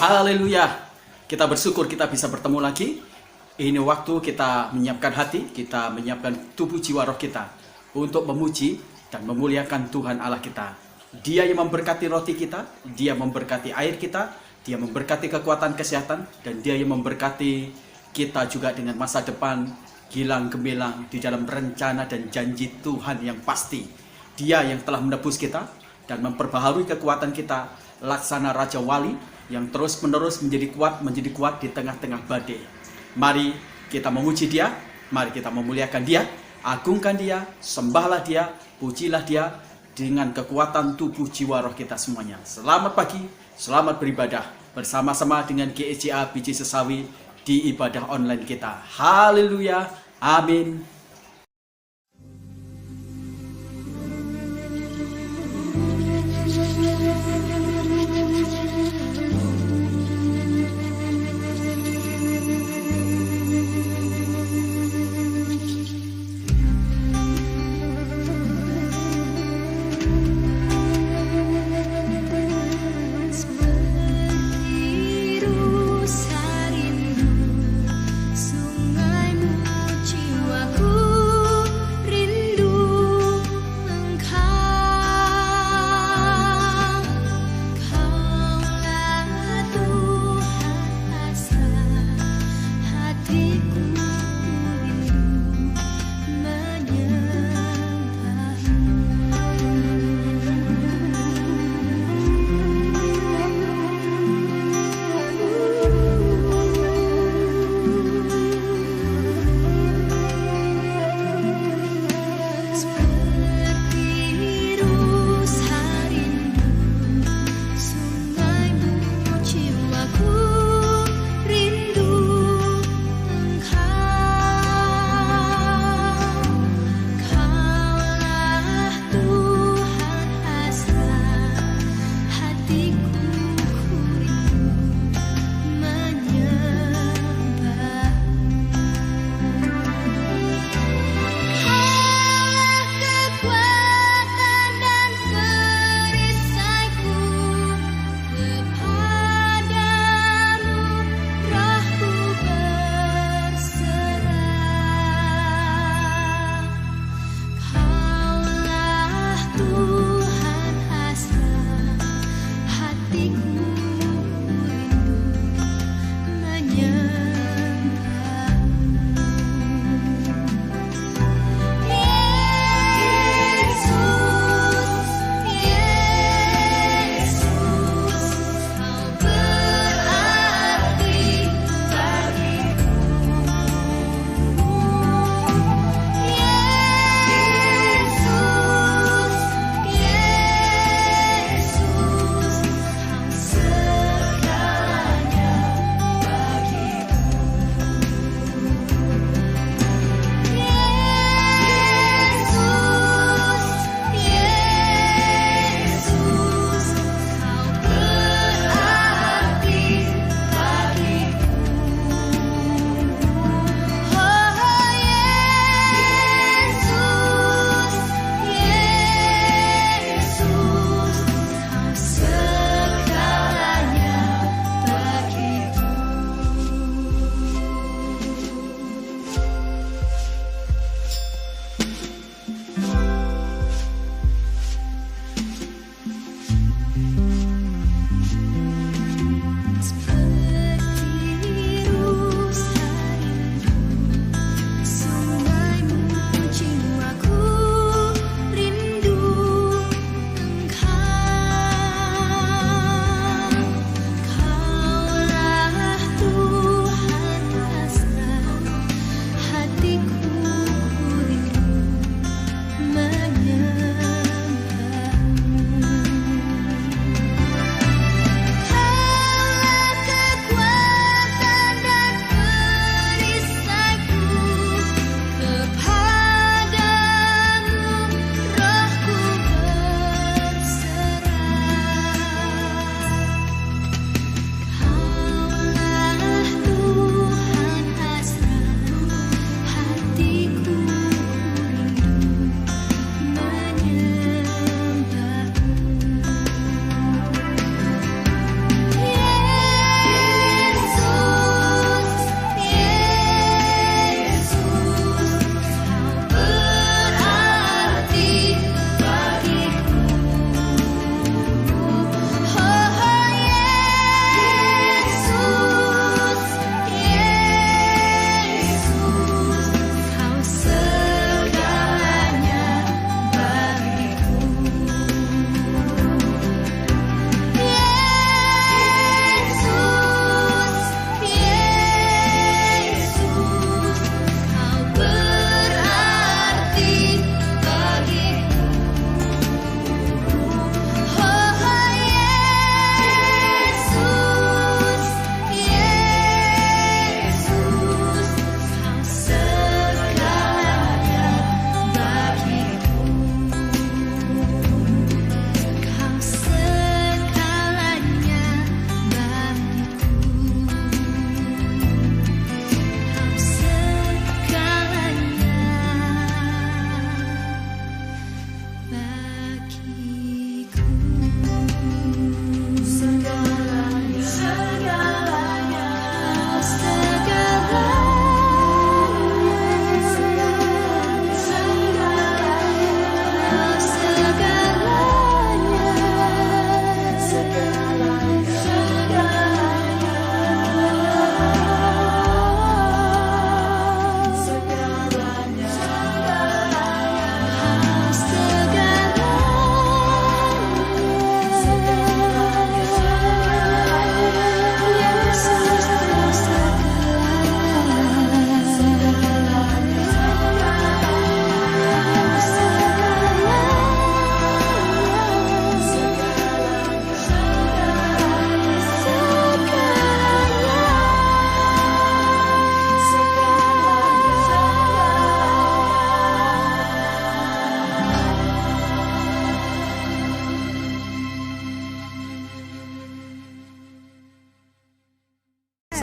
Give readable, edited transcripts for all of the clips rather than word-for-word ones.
Haleluya. Kita bersyukur kita bisa bertemu lagi. Ini waktu kita menyiapkan hati, kita menyiapkan tubuh jiwa roh kita untuk memuji dan memuliakan Tuhan Allah kita. Dia yang memberkati roti kita, Dia memberkati air kita, Dia memberkati kekuatan kesehatan, dan Dia yang memberkati kita juga dengan masa depan gilang gemilang di dalam rencana dan janji Tuhan yang pasti. Dia yang telah menebus kita dan memperbaharui kekuatan kita, laksana Raja Wali yang terus-menerus menjadi kuat di tengah-tengah badai. Mari kita memuji Dia, mari kita memuliakan Dia, agungkan Dia, sembahlah Dia, pujilah Dia dengan kekuatan tubuh jiwa roh kita semuanya. Selamat pagi, selamat beribadah bersama-sama dengan GEJA Biji Sesawi di ibadah online kita. Haleluya, amin. Sungai jiwaku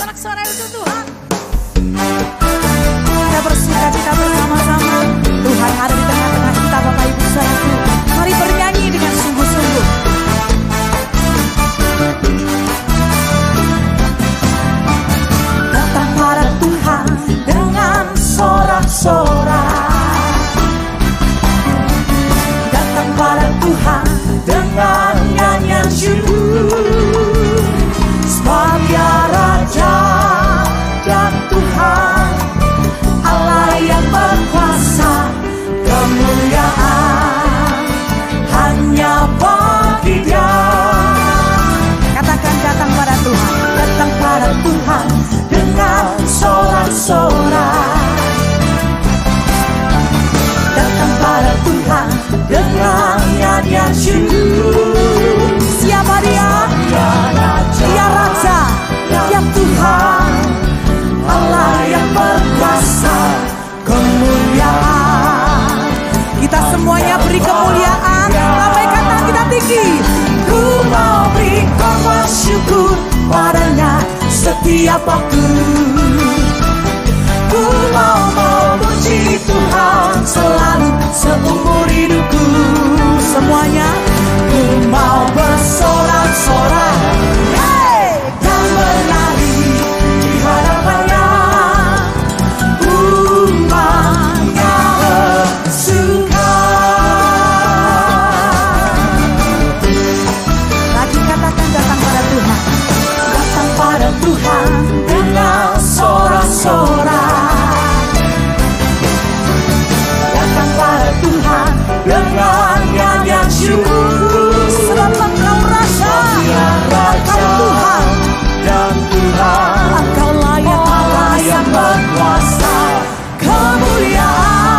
Sorak-sorai untuk Tuhan. Kita bersuka cita bersama-sama. Tuhan ada di tengah-tengah kita, Bapak Ibu Saudaraku. Mari bernyanyi dengan sungguh-sungguh. Datang pada Tuhan dengan sorak-sorai. Datang pada Tuhan dengan nyanyian syukur. Sebab Dia Raja dan Tuhan, Allah yang berkuasa, kemuliaan hanya bagi Dia. Katakan datang pada Tuhan, datang pada Tuhan dengan sorak-sorai. Datang pada Tuhan dengan nyanyian syukur. Siapa Dia? Dia Raja, Dia Tuhan, Allah yang berkuasa, kemuliaan. Kita semuanya beri kemuliaan, lambaikan tangan kita tinggi. Ku mau beri korban syukur padanya setiap waktu. Ku mau memuji Tuhan selalu seumur hidupku. Semuanya, ku mau bersorak-sorai, hey, dan menari di hadapannya. Umatnya bersuka. Lagi katakan datang pada Tuhan. Datang pada Tuhan dengan sorak-sorai. Datang pada Tuhan dengan nyanyian syukur. Sebab Engkau Raja, Engkau Tuhan dan Tuhan, Engkau layak, Allah yang berkuasa, kemuliaan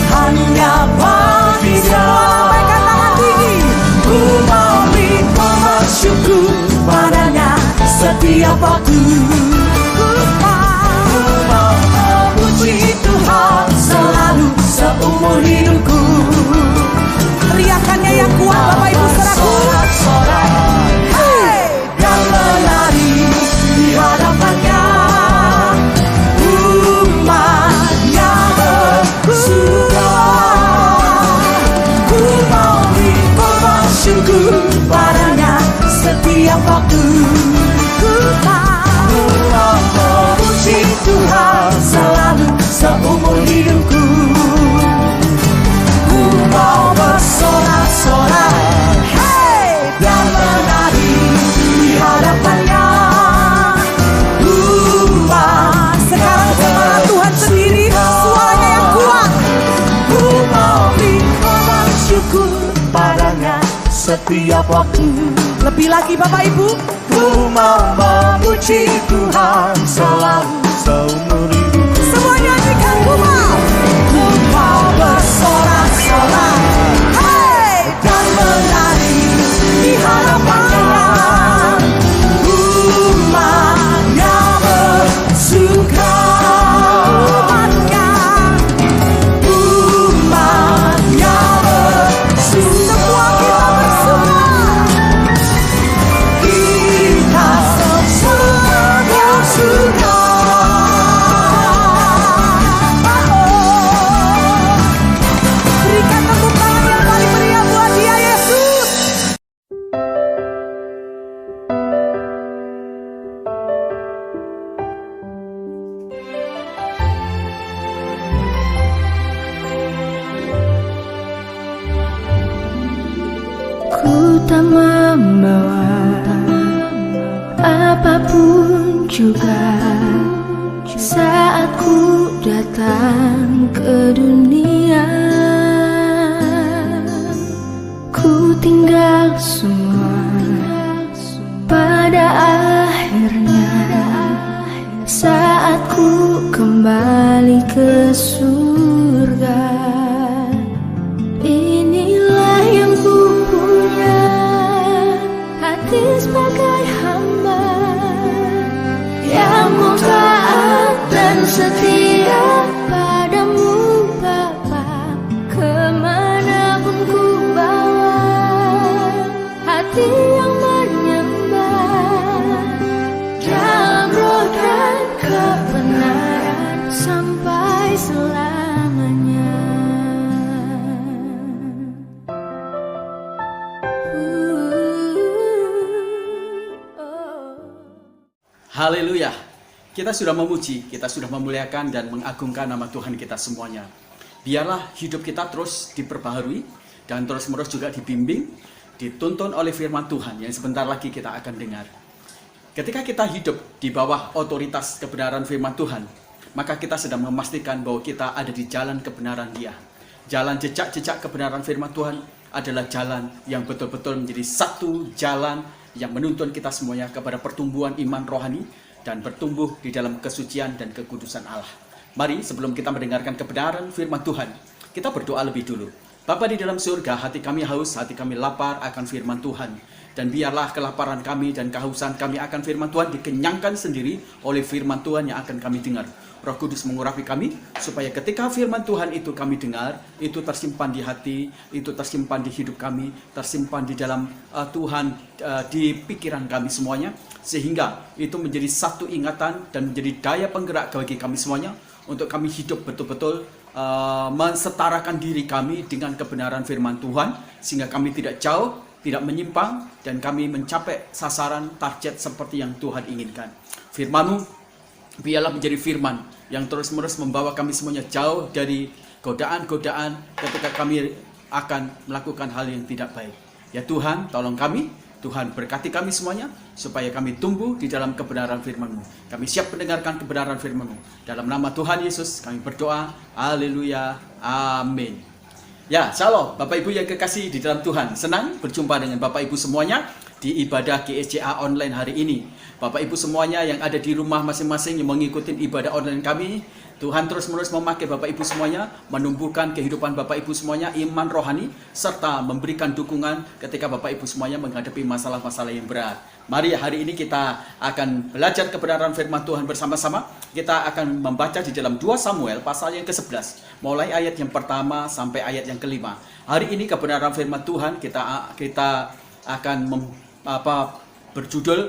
hanya bagi Dia. Lambaikan tangan tinggi. Ku mau beri korban syukur padanya setiap waktu. Ku mau memuji Tuhan selalu seumur hidupku. Teriakannya yang kuat, Bapak Ibu Saudaraku. Hey, dan menari di hadapannya. Umatnya bersuka. Ku mau beri korban syukur padanya setiap waktu. Ku mau memuji Tuhan selalu seumur hidupku. Ku mau bersorak-sorai, hey, dan menari di hadapannya. Sekarang cemalah Tuhan sendiri, suaranya yang kuat. Ku mau beri korban syukur padanya setiap waktu. Lebih lagi Bapak Ibu, ku mau memuji Tuhan selalu seumur hidupku. Semua nyanyikan, ku mau bersorak-sorai, hey, dan menari di hadapannya. Umatnya bersuka. Umatnya bersuka. Semua kita bersuka. Kita semua bersuka. Berikan tepuk tangan yang paling meriah buat Dia, Yesus. Ku tak membawa apapun juga saat ku datang ke dunia. Ku tinggal semua pada akhirnya saat ku kembali ke surga. Inilah yang ku punya, hati sebagai hamba yang mau taat dan setia padamu Bapa. Kemanapun ku bawa, hati yang menyembah dalam kebenaran sampai selamanya. Haleluya. Kita sudah memuji, kita sudah memuliakan dan mengagungkan nama Tuhan kita semuanya. Biarlah hidup kita terus diperbaharui dan terus-menerus juga dibimbing, dituntun oleh firman Tuhan yang sebentar lagi kita akan dengar. Ketika kita hidup di bawah otoritas kebenaran firman Tuhan, maka kita sedang memastikan bahwa kita ada di jalan kebenaran Dia. Jalan jejak-jejak kebenaran firman Tuhan adalah jalan yang betul-betul menjadi satu jalan yang menuntun kita semuanya kepada pertumbuhan iman rohani dan bertumbuh di dalam kesucian dan kekudusan Allah. Mari sebelum kita mendengarkan kebenaran firman Tuhan, kita berdoa lebih dulu. Bapa di dalam surga, hati kami haus, hati kami lapar akan firman Tuhan. Dan biarlah kelaparan kami dan kehausan kami akan firman Tuhan dikenyangkan sendiri oleh firman Tuhan yang akan kami dengar. Roh Kudus mengurapi kami, supaya ketika firman Tuhan itu kami dengar, itu tersimpan di hati, itu tersimpan di hidup kami, tersimpan di dalam Tuhan, di pikiran kami semuanya, sehingga itu menjadi satu ingatan dan menjadi daya penggerak bagi kami semuanya, untuk kami hidup betul-betul mensetarakan diri kami dengan kebenaran firman Tuhan, sehingga kami tidak jauh, tidak menyimpang, dan kami mencapai sasaran target seperti yang Tuhan inginkan. Firman-Mu biarlah menjadi firman yang terus-menerus membawa kami semuanya jauh dari godaan-godaan ketika kami akan melakukan hal yang tidak baik. Ya Tuhan, tolong kami, Tuhan berkati kami semuanya, supaya kami tumbuh di dalam kebenaran firman-Mu. Kami siap mendengarkan kebenaran firman-Mu. Dalam nama Tuhan Yesus kami berdoa, haleluya, amin. Ya, shalom Bapak Ibu yang kekasih di dalam Tuhan. Senang berjumpa dengan Bapak Ibu semuanya di ibadah GSCA online hari ini. Bapak Ibu semuanya yang ada di rumah masing-masing yang mengikuti ibadah online kami, Tuhan terus-menerus memakai Bapak Ibu semuanya, menumbuhkan kehidupan Bapak Ibu semuanya, iman rohani, serta memberikan dukungan ketika Bapak Ibu semuanya menghadapi masalah-masalah yang berat. Mari hari ini kita akan belajar kebenaran firman Tuhan bersama-sama. Kita akan membaca di dalam 2 Samuel pasal yang ke-11, mulai ayat yang pertama sampai ayat yang ke-5. Hari ini kebenaran firman Tuhan kita akan berjudul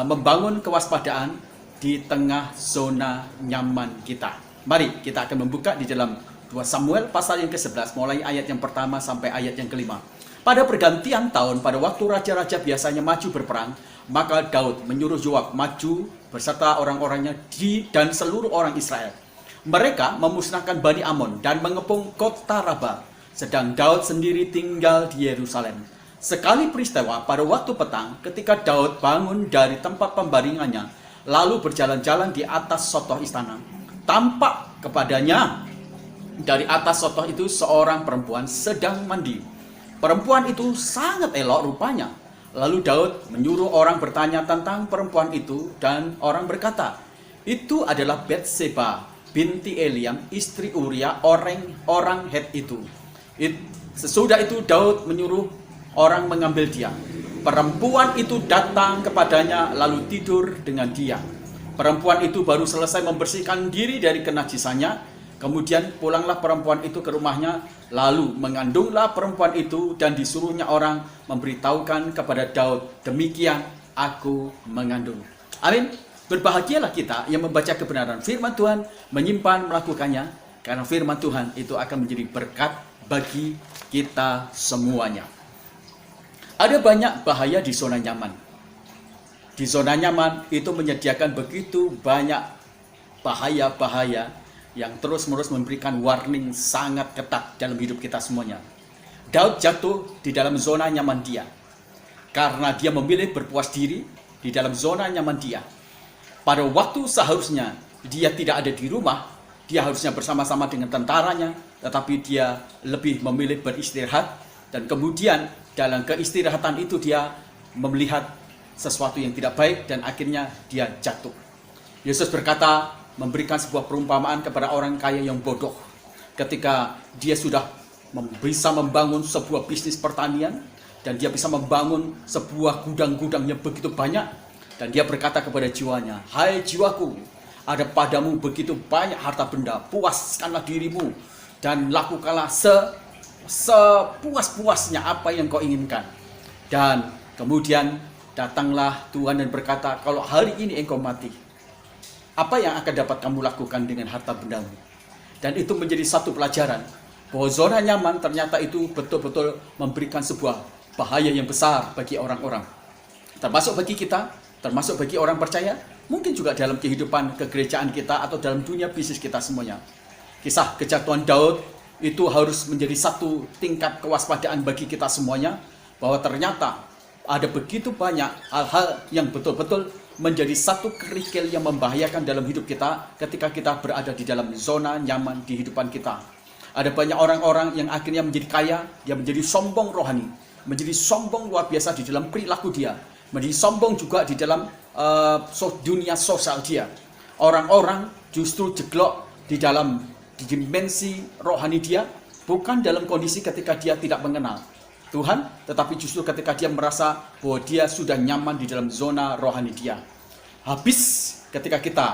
membangun kewaspadaan di tengah zona nyaman kita. Mari kita akan membuka di dalam 2 Samuel pasal yang ke-11 mulai ayat yang pertama sampai ayat yang ke-5. Pada pergantian tahun, pada waktu raja-raja biasanya maju berperang, maka Daud menyuruh Yoab maju beserta orang-orangnya dan seluruh orang Israel. Mereka memusnahkan Bani Amon dan mengepung kota Raba, sedang Daud sendiri tinggal di Yerusalem. Sekali peristiwa pada waktu petang, ketika Daud bangun dari tempat pembaringannya, lalu berjalan-jalan di atas sotoh istana, tampak kepadanya dari atas sotoh itu seorang perempuan sedang mandi. Perempuan itu sangat elok rupanya. Lalu Daud menyuruh orang bertanya tentang perempuan itu, dan orang berkata, itu adalah Batseba binti Eliam, istri Uria, orang Het itu. Sesudah itu Daud menyuruh orang mengambil dia. Perempuan itu datang kepadanya lalu tidur dengan dia. Perempuan itu baru selesai membersihkan diri dari kenajisannya. Kemudian pulanglah perempuan itu ke rumahnya, lalu mengandunglah perempuan itu dan disuruhnya orang memberitahukan kepada Daud, demikian aku mengandung. Amin. Berbahagialah kita yang membaca kebenaran firman Tuhan, menyimpan, melakukannya, karena firman Tuhan itu akan menjadi berkat bagi kita semuanya. Ada banyak bahaya di zona nyaman. Di zona nyaman itu menyediakan begitu banyak bahaya-bahaya yang terus-menerus memberikan warning sangat ketat dalam hidup kita semuanya. Daud jatuh di dalam zona nyaman dia, karena dia memilih berpuas diri di dalam zona nyaman dia. Pada waktu seharusnya dia tidak ada di rumah, dia harusnya bersama-sama dengan tentaranya, tetapi dia lebih memilih beristirahat, dan kemudian dalam keistirahatan itu dia melihat sesuatu yang tidak baik dan akhirnya dia jatuh. Yesus berkata, memberikan sebuah perumpamaan kepada orang kaya yang bodoh. Ketika dia sudah bisa membangun sebuah bisnis pertanian, dan dia bisa membangun sebuah gudang-gudang yang begitu banyak, dan dia berkata kepada jiwanya, hai jiwaku, ada padamu begitu banyak harta benda, puaskanlah dirimu dan lakukanlah sepuas-puasnya apa yang kau inginkan. Dan kemudian datanglah Tuhan dan berkata, kalau hari ini engkau mati, apa yang akan dapat kamu lakukan dengan harta bendamu. Dan itu menjadi satu pelajaran bahwa zona nyaman ternyata itu betul-betul memberikan sebuah bahaya yang besar bagi orang-orang. Termasuk bagi kita, termasuk bagi orang percaya, mungkin juga dalam kehidupan kegerejaan kita atau dalam dunia bisnis kita semuanya. Kisah kejatuhan Daud itu harus menjadi satu tingkat kewaspadaan bagi kita semuanya, bahwa ternyata ada begitu banyak hal-hal yang betul-betul menjadi satu kerikil yang membahayakan dalam hidup kita ketika kita berada di dalam zona nyaman di kehidupan kita. Ada banyak orang-orang yang akhirnya menjadi kaya, dia menjadi sombong rohani, menjadi sombong luar biasa di dalam perilaku dia, menjadi sombong juga di dalam dunia sosial dia. Orang-orang justru jeglok di dalam dimensi rohani dia, bukan dalam kondisi ketika dia tidak mengenal Tuhan, tetapi justru ketika dia merasa bahwa dia sudah nyaman di dalam zona rohani dia. Habis ketika kita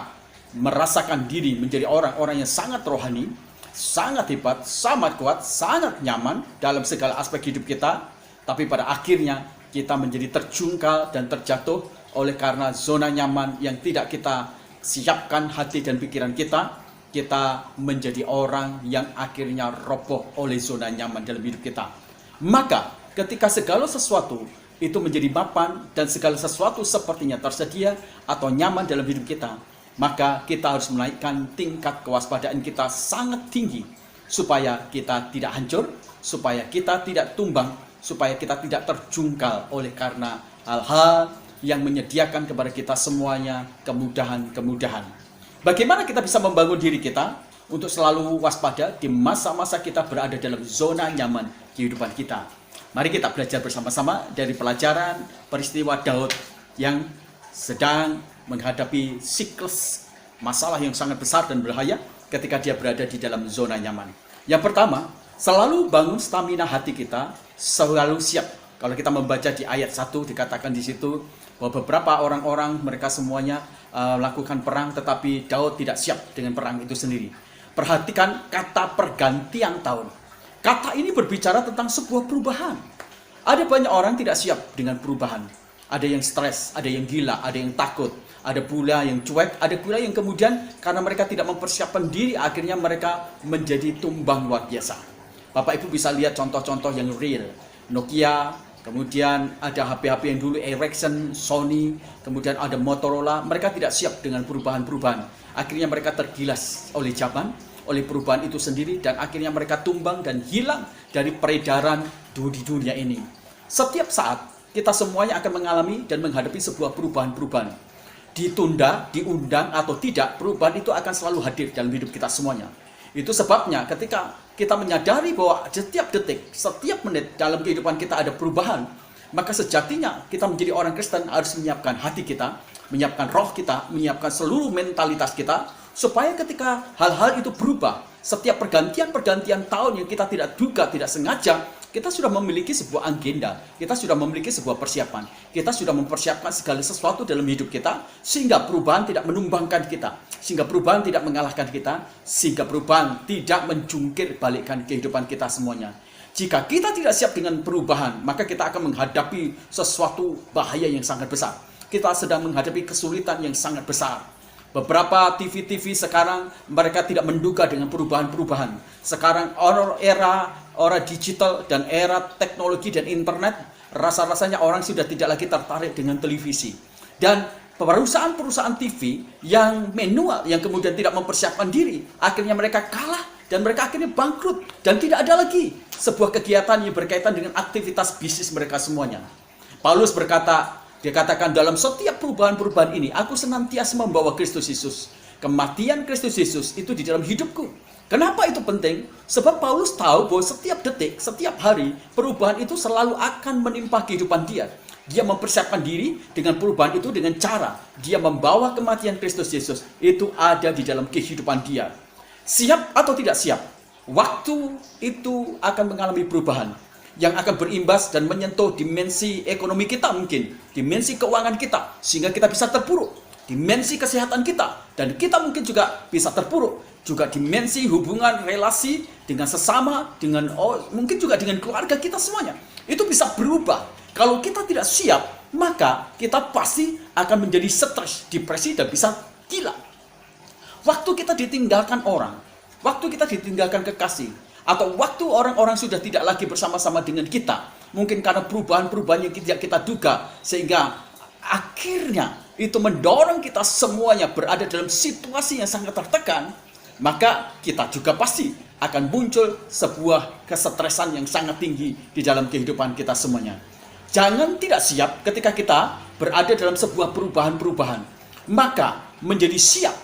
merasakan diri menjadi orang-orang yang sangat rohani, sangat hebat, sangat kuat, sangat nyaman dalam segala aspek hidup kita, tapi pada akhirnya kita menjadi terjungkal dan terjatuh oleh karena zona nyaman yang tidak kita siapkan hati dan pikiran kita. Kita menjadi orang yang akhirnya roboh oleh zona nyaman dalam hidup kita. Maka ketika segala sesuatu itu menjadi mapan dan segala sesuatu sepertinya tersedia atau nyaman dalam hidup kita, maka kita harus menaikkan tingkat kewaspadaan kita sangat tinggi supaya kita tidak hancur, supaya kita tidak tumbang, supaya kita tidak terjungkal oleh karena hal-hal yang menyediakan kepada kita semuanya kemudahan-kemudahan. Bagaimana kita bisa membangun diri kita untuk selalu waspada di masa-masa kita berada dalam zona nyaman kehidupan kita? Mari kita belajar bersama-sama dari pelajaran peristiwa Daud yang sedang menghadapi siklus masalah yang sangat besar dan berbahaya ketika dia berada di dalam zona nyaman. Yang pertama, selalu bangun stamina hati kita, selalu siap. Kalau kita membaca di ayat 1 dikatakan di situ bahwa beberapa orang-orang mereka semuanya melakukan perang, tetapi Daud tidak siap dengan perang itu sendiri. Perhatikan kata pergantian tahun. Kata ini berbicara tentang sebuah perubahan. Ada banyak orang tidak siap dengan perubahan. Ada yang stres, ada yang gila, ada yang takut, ada pula yang cuek, ada pula yang kemudian karena mereka tidak mempersiapkan diri, akhirnya mereka menjadi tumbang luar biasa. Bapak Ibu bisa lihat contoh-contoh yang real. Nokia, kemudian ada HP-HP yang dulu Ericsson, Sony, kemudian ada Motorola. Mereka tidak siap dengan perubahan-perubahan. Akhirnya mereka tergilas oleh zaman, oleh perubahan itu sendiri, dan akhirnya mereka tumbang dan hilang dari peredaran di dunia ini. Setiap saat kita semuanya akan mengalami dan menghadapi sebuah perubahan-perubahan. Ditunda, diundang atau tidak, perubahan itu akan selalu hadir dalam hidup kita semuanya. Itu sebabnya ketika kita menyadari bahwa setiap detik, setiap menit dalam kehidupan kita ada perubahan, maka sejatinya kita menjadi orang Kristen harus menyiapkan hati kita, menyiapkan roh kita, menyiapkan seluruh mentalitas kita, supaya ketika hal-hal itu berubah, setiap pergantian-pergantian tahun yang kita tidak duga, tidak sengaja, kita sudah memiliki sebuah agenda, kita sudah memiliki sebuah persiapan, kita sudah mempersiapkan segala sesuatu dalam hidup kita, sehingga perubahan tidak menumbangkan kita, sehingga perubahan tidak mengalahkan kita, sehingga perubahan tidak menjungkir balikkan kehidupan kita semuanya. Jika kita tidak siap dengan perubahan, maka kita akan menghadapi sesuatu bahaya yang sangat besar. Kita sedang menghadapi kesulitan yang sangat besar. Beberapa TV-TV sekarang mereka tidak menduga dengan perubahan-perubahan. Sekarang era digital dan era teknologi dan internet, rasa-rasanya orang sudah tidak lagi tertarik dengan televisi. Dan perusahaan-perusahaan TV yang manual, yang kemudian tidak mempersiapkan diri, akhirnya mereka kalah dan mereka akhirnya bangkrut. Dan tidak ada lagi sebuah kegiatan yang berkaitan dengan aktivitas bisnis mereka semuanya. Paulus berkata, dia katakan dalam setiap perubahan-perubahan ini, aku senantiasa membawa Kristus Yesus. Kematian Kristus Yesus itu di dalam hidupku. Kenapa itu penting? Sebab Paulus tahu bahwa setiap detik, setiap hari, perubahan itu selalu akan menimpa kehidupan dia. Dia mempersiapkan diri dengan perubahan itu dengan cara dia membawa kematian Kristus Yesus. Itu ada di dalam kehidupan dia. Siap atau tidak siap, waktu itu akan mengalami perubahan yang akan berimbas dan menyentuh dimensi ekonomi kita mungkin, dimensi keuangan kita, sehingga kita bisa terpuruk, dimensi kesehatan kita, dan kita mungkin juga bisa terpuruk, juga dimensi hubungan relasi dengan sesama, dengan mungkin juga dengan keluarga kita semuanya. Itu bisa berubah. Kalau kita tidak siap, maka kita pasti akan menjadi stres, depresi, dan bisa gila. Waktu kita ditinggalkan orang, waktu kita ditinggalkan kekasih, atau waktu orang-orang sudah tidak lagi bersama-sama dengan kita, mungkin karena perubahan-perubahan yang tidak kita duga, sehingga akhirnya itu mendorong kita semuanya berada dalam situasi yang sangat tertekan, maka kita juga pasti akan muncul sebuah kesetresan yang sangat tinggi di dalam kehidupan kita semuanya. Jangan tidak siap ketika kita berada dalam sebuah perubahan-perubahan. Maka menjadi siap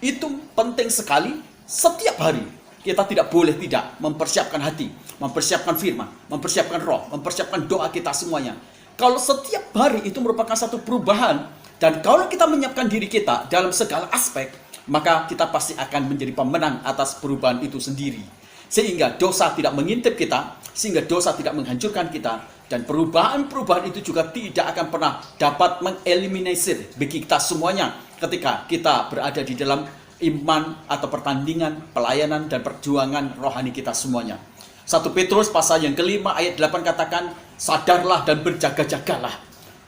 itu penting sekali. Setiap hari kita tidak boleh tidak mempersiapkan hati, mempersiapkan firman, mempersiapkan roh, mempersiapkan doa kita semuanya. Kalau setiap hari itu merupakan satu perubahan, dan kalau kita menyiapkan diri kita dalam segala aspek, maka kita pasti akan menjadi pemenang atas perubahan itu sendiri. Sehingga dosa tidak mengintip kita, sehingga dosa tidak menghancurkan kita, dan perubahan-perubahan itu juga tidak akan pernah dapat mengeliminasi bagi kita semuanya ketika kita berada di dalam iman atau pertandingan, pelayanan, dan perjuangan rohani kita semuanya. 1 Petrus pasal yang kelima ayat 8 katakan, sadarlah dan berjaga-jagalah.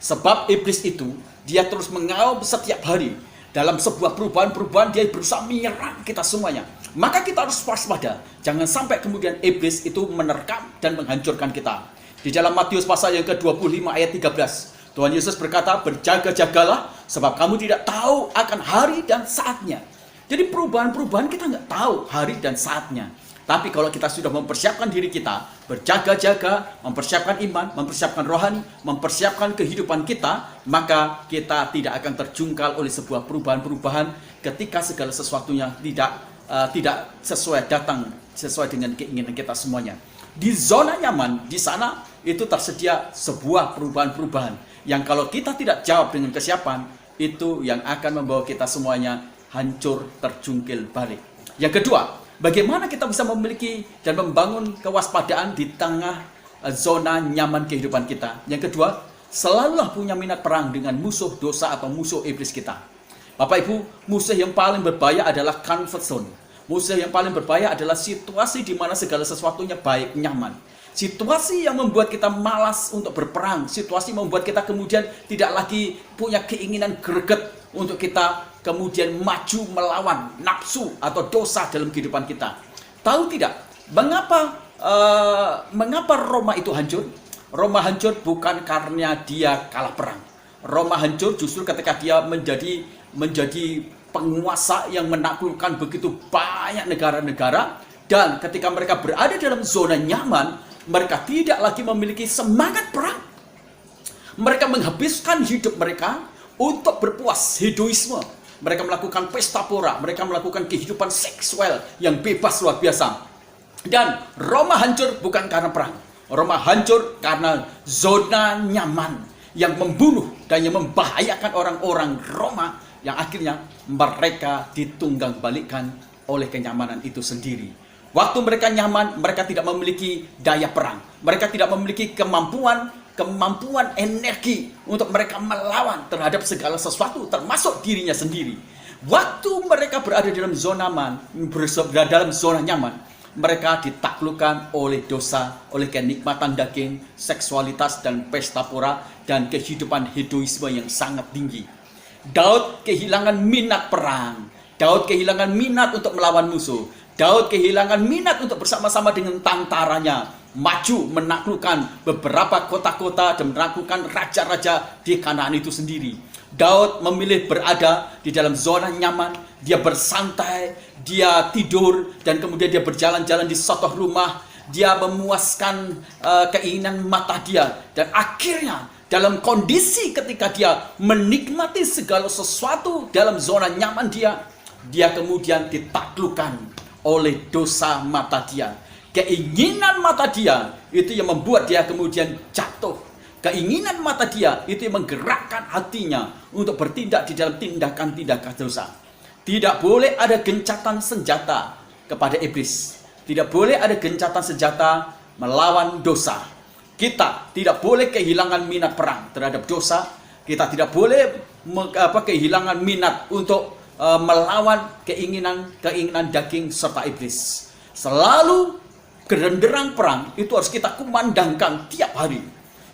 Sebab iblis itu, dia terus mengawal setiap hari. Dalam sebuah perubahan-perubahan, dia berusaha menyerang kita semuanya. Maka kita harus waspada. Jangan sampai kemudian iblis itu menerkam dan menghancurkan kita. Di dalam Matius pasal yang ke-25 ayat 13, Tuhan Yesus berkata, berjaga-jagalah, sebab kamu tidak tahu akan hari dan saatnya. Jadi perubahan-perubahan kita nggak tahu hari dan saatnya. Tapi kalau kita sudah mempersiapkan diri kita, berjaga-jaga, mempersiapkan iman, mempersiapkan rohani, mempersiapkan kehidupan kita, maka kita tidak akan terjungkal oleh sebuah perubahan-perubahan ketika segala sesuatunya tidak sesuai dengan keinginan kita semuanya. Di zona nyaman, di sana itu tersedia sebuah perubahan-perubahan yang kalau kita tidak jawab dengan kesiapan, itu yang akan membawa kita semuanya hancur, terjungkil balik. Yang kedua, bagaimana kita bisa memiliki dan membangun kewaspadaan di tengah zona nyaman kehidupan kita? Yang kedua, selalulah punya minat perang dengan musuh dosa atau musuh iblis kita. Bapak Ibu, musuh yang paling berbahaya adalah comfort zone. Musuh yang paling berbahaya adalah situasi di mana segala sesuatunya baik, nyaman. Situasi yang membuat kita malas untuk berperang. Situasi membuat kita kemudian tidak lagi punya keinginan greget untuk kita kemudian maju melawan nafsu atau dosa dalam kehidupan kita. Tahu tidak, mengapa Roma itu hancur? Roma hancur bukan karena dia kalah perang. Roma hancur justru ketika dia menjadi penguasa yang menaklukkan begitu banyak negara-negara, dan ketika mereka berada dalam zona nyaman, mereka tidak lagi memiliki semangat perang. Mereka menghabiskan hidup mereka untuk berpuas, hedoisme. Mereka melakukan pesta pora, mereka melakukan kehidupan seksual yang bebas luar biasa. Dan Roma hancur bukan karena perang. Roma hancur karena zona nyaman yang membunuh dan yang membahayakan orang-orang Roma, yang akhirnya mereka ditunggang balikkan oleh kenyamanan itu sendiri. Waktu mereka nyaman, mereka tidak memiliki daya perang. Mereka tidak memiliki kemampuan energi untuk mereka melawan terhadap segala sesuatu, termasuk dirinya sendiri. Waktu mereka berada dalam zona nyaman, mereka ditaklukkan oleh dosa, oleh kenikmatan daging, seksualitas, dan pesta pora, dan kehidupan hedoisme yang sangat tinggi. Daud kehilangan minat perang. Daud kehilangan minat untuk melawan musuh. Daud kehilangan minat untuk bersama-sama dengan tantaranya maju menaklukkan beberapa kota-kota dan menaklukkan raja-raja di Kanaan itu sendiri. Daud memilih berada di dalam zona nyaman. Dia bersantai, dia tidur, dan kemudian dia berjalan-jalan di suatu rumah. Dia memuaskan keinginan mata dia, dan akhirnya dalam kondisi ketika dia menikmati segala sesuatu dalam zona nyaman dia kemudian ditaklukkan oleh dosa mata dia. Keinginan mata dia itu yang membuat dia kemudian jatuh. Keinginan mata dia itu yang menggerakkan hatinya untuk bertindak di dalam tindakan-tindakan dosa. Tidak boleh ada gencatan senjata kepada iblis. Tidak boleh ada gencatan senjata melawan dosa. Kita tidak boleh kehilangan minat perang terhadap dosa. Kita tidak boleh kehilangan minat untuk melawan keinginan daging serta iblis. Selalu genderang perang itu harus kita kumandangkan tiap hari,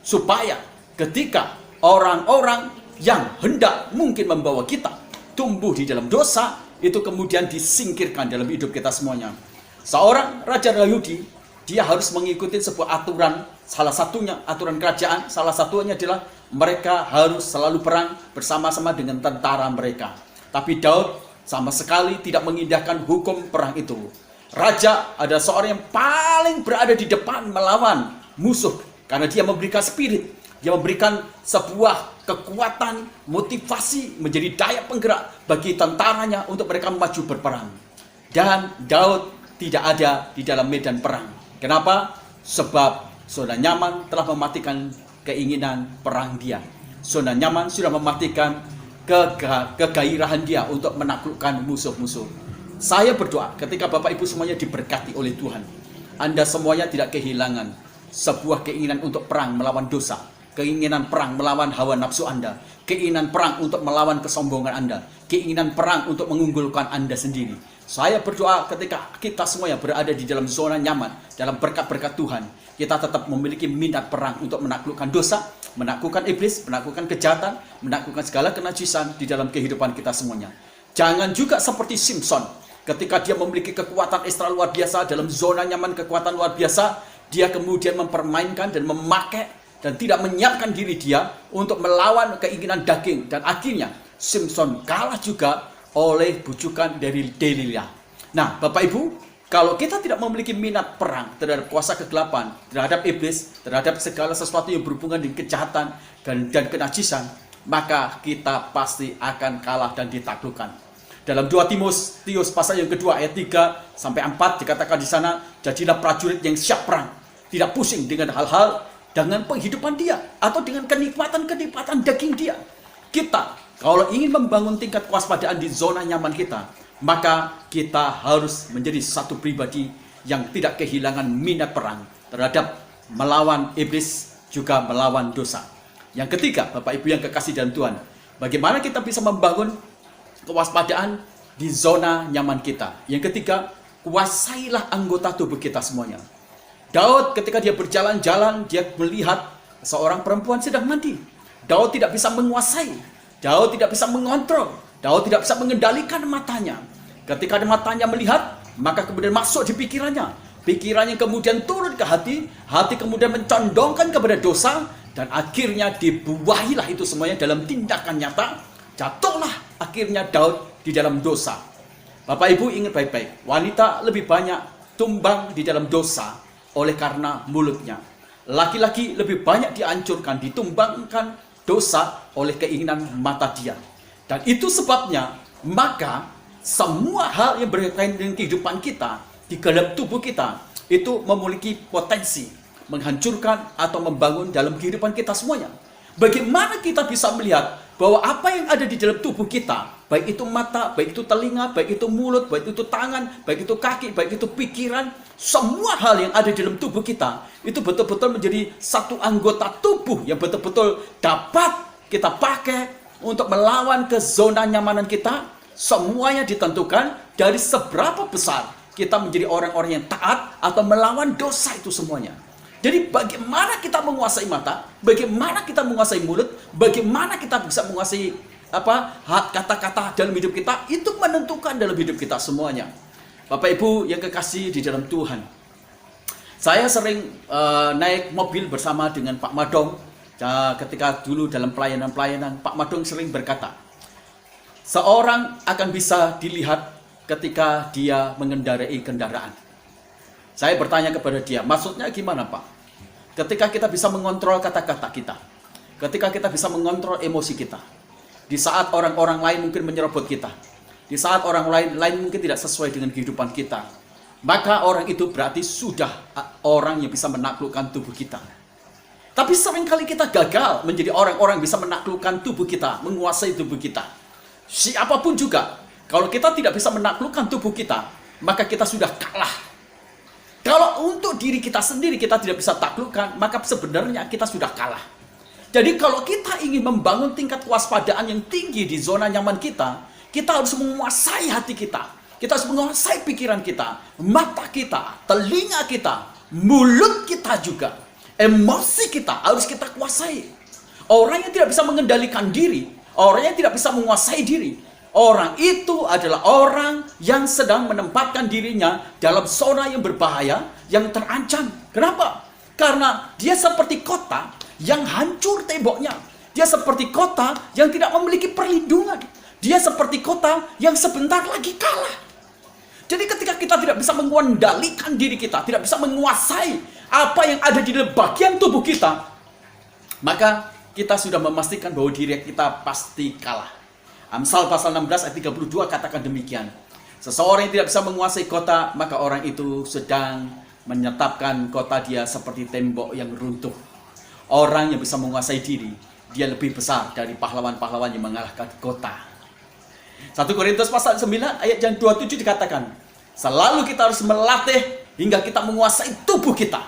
supaya ketika orang-orang yang hendak mungkin membawa kita tumbuh di dalam dosa, itu kemudian disingkirkan dalam hidup kita semuanya. Seorang raja Yahudi, dia harus mengikuti sebuah aturan, salah satunya aturan kerajaan, salah satunya adalah mereka harus selalu perang bersama-sama dengan tentara mereka. Tapi Daud sama sekali tidak mengindahkan hukum perang itu. Raja adalah seorang yang paling berada di depan melawan musuh, karena dia memberikan spirit, dia memberikan sebuah kekuatan, motivasi, menjadi daya penggerak bagi tentaranya untuk mereka maju berperang. Dan Daud tidak ada di dalam medan perang. Kenapa? Sebab zona nyaman telah mematikan keinginan perang dia. Zona nyaman sudah mematikan kegairahan dia untuk menaklukkan musuh-musuh. Saya berdoa ketika Bapak Ibu semuanya diberkati oleh Tuhan, Anda semuanya tidak kehilangan sebuah keinginan untuk perang melawan dosa, keinginan perang melawan hawa nafsu Anda, keinginan perang untuk melawan kesombongan Anda, keinginan perang untuk mengunggulkan Anda sendiri. Saya berdoa ketika kita semuanya berada di dalam zona nyaman, dalam berkat-berkat Tuhan, kita tetap memiliki minat perang untuk menaklukkan dosa, menaklukkan iblis, menaklukkan kejahatan, menaklukkan segala kenajisan di dalam kehidupan kita semuanya. Jangan juga seperti Simpson, ketika dia memiliki kekuatan ekstra luar biasa dalam zona nyaman, kekuatan luar biasa, dia kemudian mempermainkan dan memakai dan tidak menyiapkan diri dia untuk melawan keinginan daging. Dan akhirnya Simpson kalah juga oleh bujukan dari Delilah. Nah, Bapak Ibu, kalau kita tidak memiliki minat perang terhadap kuasa kegelapan, terhadap iblis, terhadap segala sesuatu yang berhubungan dengan kejahatan dan kenajisan, maka kita pasti akan kalah dan ditaklukkan. Dalam 2 Timotius pasal yang kedua ayat 3 sampai 4 dikatakan di sana, jadilah prajurit yang siap perang, tidak pusing dengan hal-hal dengan penghidupan dia atau dengan kenikmatan-kenikmatan daging dia. Kita kalau ingin membangun tingkat kewaspadaan di zona nyaman kita, maka kita harus menjadi satu pribadi yang tidak kehilangan minat perang terhadap melawan iblis, juga melawan dosa. Yang ketiga, Bapak Ibu yang kekasih dalam Tuhan, bagaimana kita bisa membangun kewaspadaan di zona nyaman kita? Yang ketiga, kuasailah anggota tubuh kita semuanya. Daud ketika dia berjalan-jalan, dia melihat seorang perempuan sedang mandi. Daud tidak bisa menguasai, Daud tidak bisa mengontrol, Daud tidak bisa mengendalikan matanya. Ketika matanya melihat, maka kemudian masuk di pikirannya. Pikirannya kemudian turun ke hati, hati kemudian mencondongkan kepada dosa, dan akhirnya dibuahilah itu semuanya dalam tindakan nyata. Jatuhlah akhirnya Daud di dalam dosa. Bapak Ibu ingat baik-baik, wanita lebih banyak tumbang di dalam dosa oleh karena mulutnya. Laki-laki lebih banyak dihancurkan, ditumbangkan dosa oleh keinginan mata dia. Dan itu sebabnya, maka semua hal yang berkaitan dengan kehidupan kita, di dalam tubuh kita, itu memiliki potensi menghancurkan atau membangun dalam kehidupan kita semuanya. Bagaimana kita bisa melihat bahwa apa yang ada di dalam tubuh kita, baik itu mata, baik itu telinga, baik itu mulut, baik itu tangan, baik itu kaki, baik itu pikiran, semua hal yang ada di dalam tubuh kita, itu betul-betul menjadi satu anggota tubuh yang betul-betul dapat kita pakai untuk melawan ke zona nyamanan kita. Semuanya ditentukan dari seberapa besar kita menjadi orang-orang yang taat atau melawan dosa itu semuanya. Jadi bagaimana kita menguasai mata, bagaimana kita menguasai mulut, bagaimana kita bisa menguasai kata-kata dalam hidup kita, itu menentukan dalam hidup kita semuanya. Bapak Ibu yang kekasih di dalam Tuhan, saya sering naik mobil bersama dengan Pak Madong. Ketika dulu dalam pelayanan-pelayanan, Pak Madong sering berkata, seorang akan bisa dilihat ketika dia mengendarai kendaraan. Saya bertanya kepada dia, maksudnya gimana Pak? Ketika kita bisa mengontrol kata-kata kita, ketika kita bisa mengontrol emosi kita, di saat orang-orang lain mungkin menyerobot kita, di saat orang lain mungkin tidak sesuai dengan kehidupan kita, maka orang itu berarti sudah orang yang bisa menaklukkan tubuh kita. Tapi seringkali kita gagal menjadi orang-orang yang bisa menaklukkan tubuh kita, menguasai tubuh kita. Siapapun juga, kalau kita tidak bisa menaklukkan tubuh kita, maka kita sudah kalah. Kalau untuk diri kita sendiri kita tidak bisa taklukkan, maka sebenarnya kita sudah kalah. Jadi kalau kita ingin membangun tingkat kewaspadaan yang tinggi di zona nyaman kita, kita harus menguasai hati kita. Kita harus menguasai pikiran kita, mata kita, telinga kita, mulut kita juga. Emosi kita harus kita kuasai. Orang yang tidak bisa mengendalikan diri, orang yang tidak bisa menguasai diri, Orang itu adalah orang yang sedang menempatkan dirinya dalam zona yang berbahaya, yang terancam. Kenapa? Karena dia seperti kota yang hancur temboknya. Dia seperti kota yang tidak memiliki perlindungan. Dia seperti kota yang sebentar lagi kalah. Jadi ketika kita tidak bisa mengendalikan diri kita, tidak bisa menguasai apa yang ada di dalam bagian tubuh kita, maka kita sudah memastikan bahwa diri kita pasti kalah. Amsal pasal 16 ayat 32 katakan demikian. Seseorang yang tidak bisa menguasai kota, maka orang itu sedang menetapkan kota dia seperti tembok yang runtuh. Orang yang bisa menguasai diri, dia lebih besar dari pahlawan-pahlawan yang mengalahkan kota. 1 Korintus pasal 9 ayat yang 27 dikatakan, selalu kita harus melatih hingga kita menguasai tubuh kita.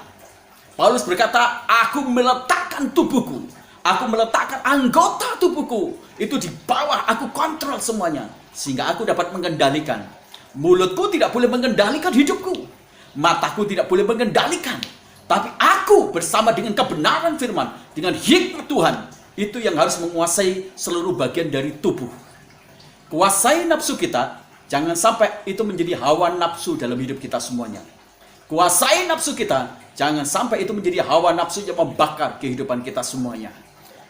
Paulus berkata, aku meletakkan tubuhku, aku meletakkan anggota tubuhku itu di bawah, aku kontrol semuanya, sehingga aku dapat mengendalikan. Mulutku tidak boleh mengendalikan hidupku, mataku tidak boleh mengendalikan, tapi aku bersama dengan kebenaran firman, dengan hikmat Tuhan, itu yang harus menguasai seluruh bagian dari tubuh. Kuasai nafsu kita, jangan sampai itu menjadi hawa nafsu dalam hidup kita semuanya. Kuasai nafsu kita, jangan sampai itu menjadi hawa nafsu yang membakar kehidupan kita semuanya.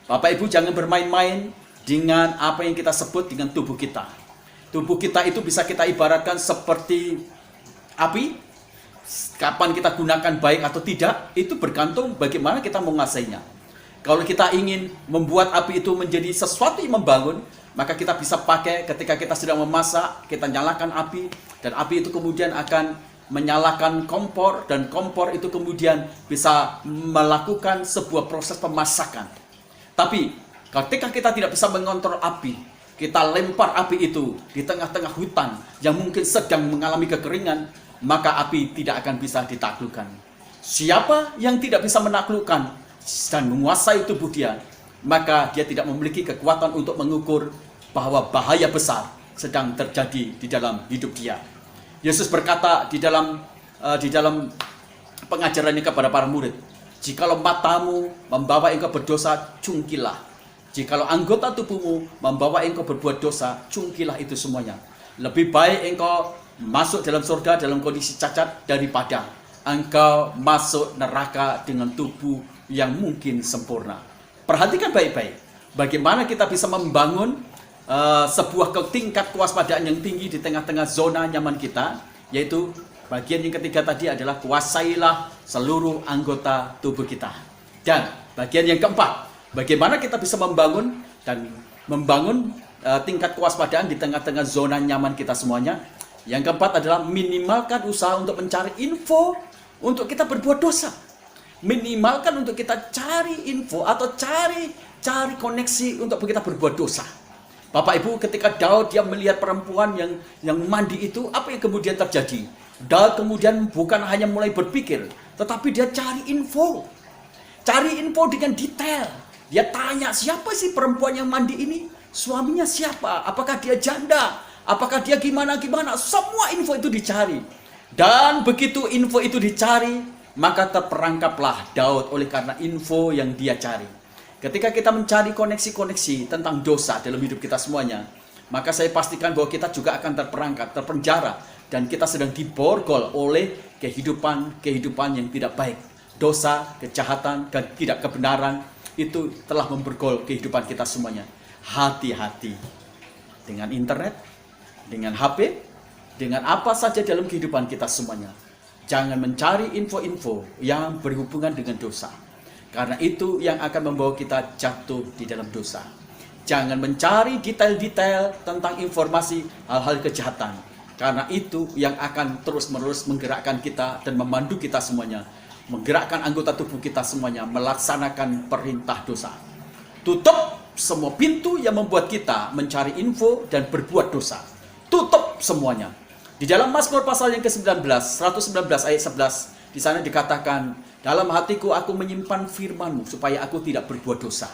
Bapak Ibu, jangan bermain-main dengan apa yang kita sebut dengan tubuh kita. Tubuh kita itu bisa kita ibaratkan seperti api. Kapan kita gunakan baik atau tidak, itu bergantung bagaimana kita menguasainya. Kalau kita ingin membuat api itu menjadi sesuatu yang membangun, maka kita bisa pakai ketika kita sedang memasak, kita nyalakan api, dan api itu kemudian akan menyalakan kompor, dan kompor itu kemudian bisa melakukan sebuah proses pemasakan. Tapi ketika kita tidak bisa mengontrol api, kita lempar api itu di tengah-tengah hutan yang mungkin sedang mengalami kekeringan, maka api tidak akan bisa ditaklukkan. Siapa yang tidak bisa menaklukkan dan menguasai tubuh dia, maka dia tidak memiliki kekuatan untuk mengukur bahwa bahaya besar sedang terjadi di dalam hidup dia. Yesus berkata di dalam pengajarannya kepada para murid, jikalau matamu membawa engkau berdosa, cungkilah. Jikalau anggota tubuhmu membawa engkau berbuat dosa, cungkilah itu semuanya. Lebih baik engkau masuk dalam surga dalam kondisi cacat daripada engkau masuk neraka dengan tubuh yang mungkin sempurna. Perhatikan baik-baik bagaimana kita bisa membangun sebuah tingkat kewaspadaan yang tinggi di tengah-tengah zona nyaman kita, yaitu bagian yang ketiga tadi adalah kuasailah seluruh anggota tubuh kita. Dan bagian yang keempat, bagaimana kita bisa membangun tingkat kewaspadaan di tengah-tengah zona nyaman kita semuanya. Yang keempat adalah minimalkan usaha untuk mencari info untuk kita berbuat dosa. Minimalkan untuk kita cari info atau cari koneksi untuk kita berbuat dosa. Bapak Ibu, ketika Daud dia melihat perempuan yang mandi itu, apa yang kemudian terjadi? Daud kemudian bukan hanya mulai berpikir, tetapi dia cari info. Cari info dengan detail. Dia tanya, siapa sih perempuan yang mandi ini? Suaminya siapa? Apakah dia janda? Apakah dia gimana? Semua info itu dicari. Dan begitu info itu dicari, maka terperangkaplah Daud oleh karena info yang dia cari. Ketika kita mencari koneksi-koneksi tentang dosa dalam hidup kita semuanya, maka saya pastikan bahwa kita juga akan terperangkap, terpenjara, dan kita sedang diborgol oleh kehidupan yang tidak baik. Dosa, kejahatan, dan tidak kebenaran itu telah memborgol kehidupan kita semuanya. Hati-hati dengan internet, dengan HP, dengan apa saja dalam kehidupan kita semuanya. Jangan mencari info-info yang berhubungan dengan dosa. Karena itu yang akan membawa kita jatuh di dalam dosa. Jangan mencari detail-detail tentang informasi hal-hal kejahatan. Karena itu yang akan terus-menerus menggerakkan kita dan memandu kita semuanya. Menggerakkan anggota tubuh kita semuanya melaksanakan perintah dosa. Tutup semua pintu yang membuat kita mencari info dan berbuat dosa. Tutup semuanya. Di dalam Mazmur pasal yang ke-19, 119 ayat 11, di sana dikatakan, dalam hatiku aku menyimpan firman-Mu supaya aku tidak berbuat dosa.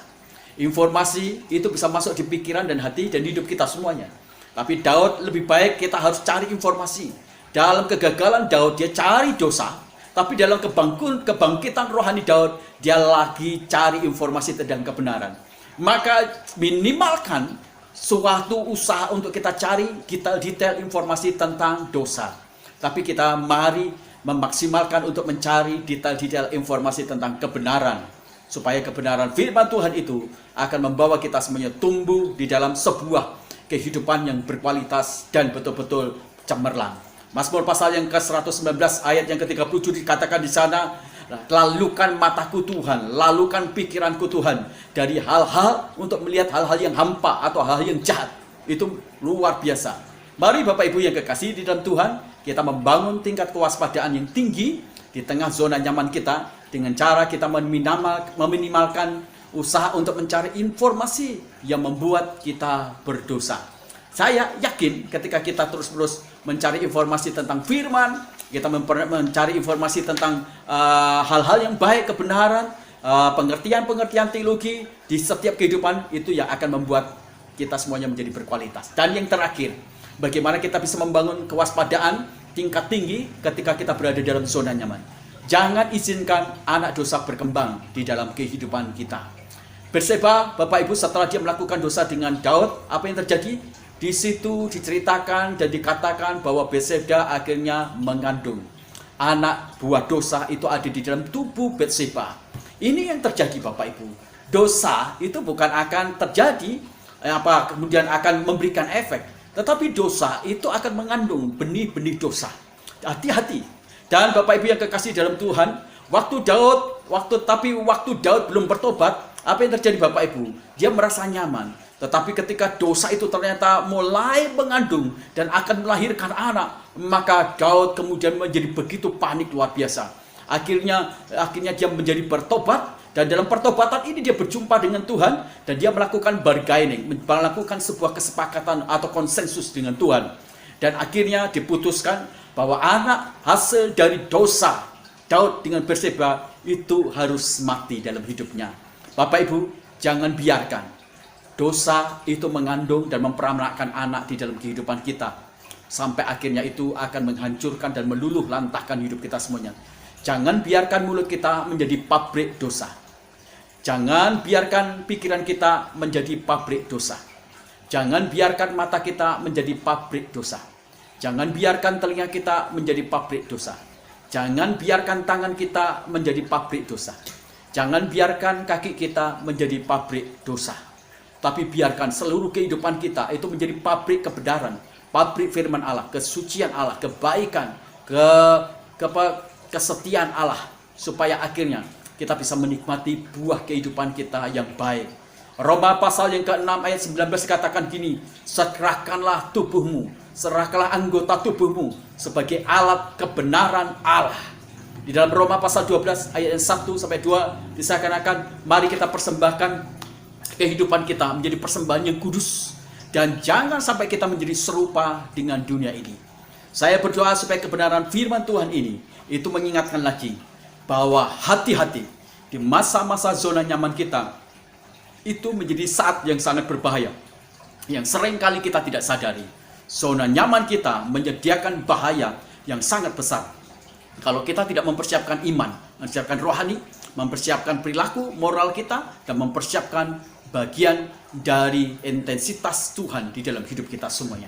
Informasi itu bisa masuk di pikiran dan hati dan hidup kita semuanya. Tapi Daud lebih baik kita harus cari informasi. Dalam kegagalan Daud dia cari dosa, tapi dalam kebangkitan rohani Daud dia lagi cari informasi tentang kebenaran. Maka minimalkan suatu usaha untuk kita cari detail-detail informasi tentang dosa. Tapi kita mari memaksimalkan untuk mencari detail-detail informasi tentang kebenaran. Supaya kebenaran firman Tuhan itu akan membawa kita semuanya tumbuh di dalam sebuah kehidupan yang berkualitas dan betul-betul cemerlang. Mazmur pasal yang ke-119 ayat yang ke-37 dikatakan di sana, lalukan mataku Tuhan, lalukan pikiranku Tuhan dari hal-hal untuk melihat hal-hal yang hampa atau hal-hal yang jahat. Itu luar biasa. Mari Bapak Ibu yang kekasih di dalam Tuhan, kita membangun tingkat kewaspadaan yang tinggi di tengah zona nyaman kita dengan cara kita meminimalkan usaha untuk mencari informasi yang membuat kita berdosa. Saya yakin ketika kita terus-menerus mencari informasi tentang firman, kita mencari informasi tentang hal-hal yang baik, kebenaran, pengertian-pengertian teologi di setiap kehidupan, itu yang akan membuat kita semuanya menjadi berkualitas. Dan yang terakhir, bagaimana kita bisa membangun kewaspadaan tingkat tinggi ketika kita berada dalam zona nyaman. Jangan izinkan anak dosa berkembang di dalam kehidupan kita. Batseba, Bapak Ibu, setelah dia melakukan dosa dengan Daud, apa yang terjadi? Di situ diceritakan dan dikatakan bahwa Batseba akhirnya mengandung. Anak buah dosa itu ada di dalam tubuh Batseba. Ini yang terjadi Bapak Ibu. Dosa itu bukan akan terjadi kemudian akan memberikan efek, tetapi dosa itu akan mengandung benih-benih dosa. Hati-hati. Dan Bapak Ibu yang kekasih dalam Tuhan, waktu Daud belum bertobat, apa yang terjadi Bapak Ibu? Dia merasa nyaman. Tetapi ketika dosa itu ternyata mulai mengandung dan akan melahirkan anak, maka Daud kemudian menjadi begitu panik luar biasa. Akhirnya dia menjadi bertobat, dan dalam pertobatan ini dia berjumpa dengan Tuhan dan dia melakukan bargaining, melakukan sebuah kesepakatan atau konsensus dengan Tuhan. Dan akhirnya diputuskan bahwa anak hasil dari dosa Daud dengan Batseba itu harus mati dalam hidupnya. Bapak Ibu, jangan biarkan dosa itu mengandung dan memperanakkan anak di dalam kehidupan kita. Sampai akhirnya itu akan menghancurkan dan meluluh lantahkan hidup kita semuanya. Jangan biarkan mulut kita menjadi pabrik dosa. Jangan biarkan pikiran kita menjadi pabrik dosa. Jangan biarkan mata kita menjadi pabrik dosa. Jangan biarkan telinga kita menjadi pabrik dosa. Jangan biarkan tangan kita menjadi pabrik dosa. Jangan biarkan kaki kita menjadi pabrik dosa. Tapi biarkan seluruh kehidupan kita itu menjadi pabrik kebenaran, pabrik firman Allah, kesucian Allah, kebaikan, kesetiaan Allah, supaya akhirnya kita bisa menikmati buah kehidupan kita yang baik. Roma pasal yang ke-6 ayat 19 katakan gini, serahkanlah tubuhmu, serahkanlah anggota tubuhmu sebagai alat kebenaran Allah. Di dalam Roma pasal 12 ayat 1 sampai 2 disakanakan, mari kita persembahkan kehidupan kita menjadi persembahan yang kudus, dan jangan sampai kita menjadi serupa dengan dunia ini. Saya berdoa supaya kebenaran firman Tuhan ini itu mengingatkan lagi bahwa hati-hati di masa-masa zona nyaman kita itu menjadi saat yang sangat berbahaya, yang sering kali kita tidak sadari. Zona nyaman kita menyediakan bahaya yang sangat besar kalau kita tidak mempersiapkan iman, mempersiapkan rohani, mempersiapkan perilaku moral kita, dan mempersiapkan bagian dari intensitas Tuhan di dalam hidup kita semuanya.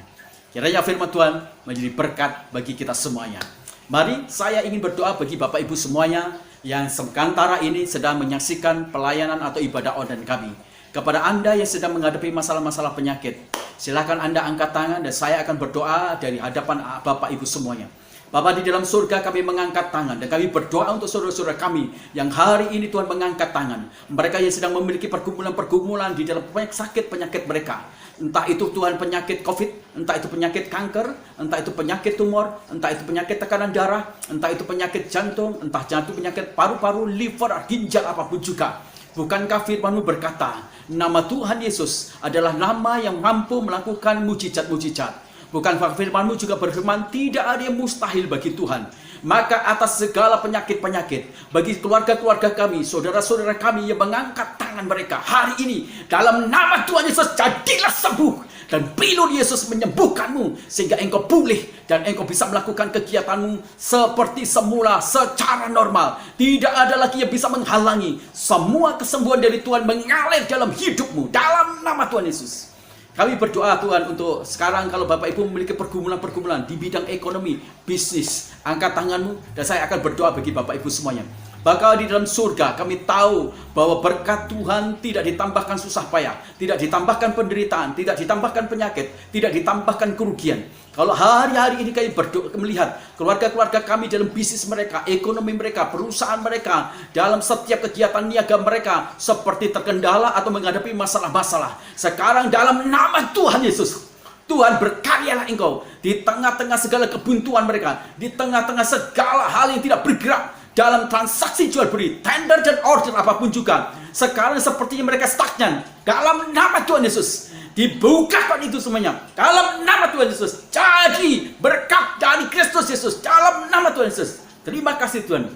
Kiranya firman Tuhan menjadi berkat bagi kita semuanya. Mari saya ingin berdoa bagi Bapak Ibu semuanya yang sementara ini sedang menyaksikan pelayanan atau ibadah online kami. Kepada Anda yang sedang menghadapi masalah-masalah penyakit, silakan Anda angkat tangan dan saya akan berdoa dari hadapan Bapak Ibu semuanya. Bapa di dalam surga, kami mengangkat tangan dan kami berdoa untuk saudara-saudara kami yang hari ini Tuhan mengangkat tangan. Mereka yang sedang memiliki pergumulan-pergumulan di dalam penyakit-penyakit mereka. Entah itu Tuhan penyakit COVID, entah itu penyakit kanker, entah itu penyakit tumor, entah itu penyakit tekanan darah, entah itu penyakit jantung, entah itu penyakit paru-paru, liver, ginjal, apapun juga. Bukankah firman-Mu berkata, nama Tuhan Yesus adalah nama yang mampu melakukan mujizat-mujizat. Bukan firman-Mu juga berfirman, tidak ada yang mustahil bagi Tuhan. Maka atas segala penyakit-penyakit, bagi keluarga-keluarga kami, saudara-saudara kami yang mengangkat tangan mereka hari ini, dalam nama Tuhan Yesus, jadilah sembuh. Dan pilur Yesus menyembuhkanmu, sehingga engkau pulih, dan engkau bisa melakukan kegiatanmu seperti semula, secara normal. Tidak ada lagi yang bisa menghalangi semua kesembuhan dari Tuhan mengalir dalam hidupmu, dalam nama Tuhan Yesus. Kami berdoa Tuhan untuk sekarang kalau Bapak Ibu memiliki pergumulan-pergumulan di bidang ekonomi, bisnis, angkat tanganmu dan saya akan berdoa bagi Bapak Ibu semuanya. Bahkan di dalam surga kami tahu bahwa berkat Tuhan tidak ditambahkan susah payah, tidak ditambahkan penderitaan, tidak ditambahkan penyakit, tidak ditambahkan kerugian. Kalau hari-hari ini kami melihat keluarga-keluarga kami dalam bisnis mereka, ekonomi mereka, perusahaan mereka, dalam setiap kegiatan niaga mereka seperti terkendala atau menghadapi masalah-masalah. Sekarang dalam nama Tuhan Yesus, Tuhan berkaryalah Engkau di tengah-tengah segala kebuntuan mereka, di tengah-tengah segala hal yang tidak bergerak dalam transaksi jual beli, tender dan order apapun juga. Sekarang sepertinya mereka stagnan. Dalam nama Tuhan Yesus, dibukakan itu semuanya. Dalam nama Tuhan Yesus, jadi berkat dari Kristus Yesus. Dalam nama Tuhan Yesus. Terima kasih Tuhan.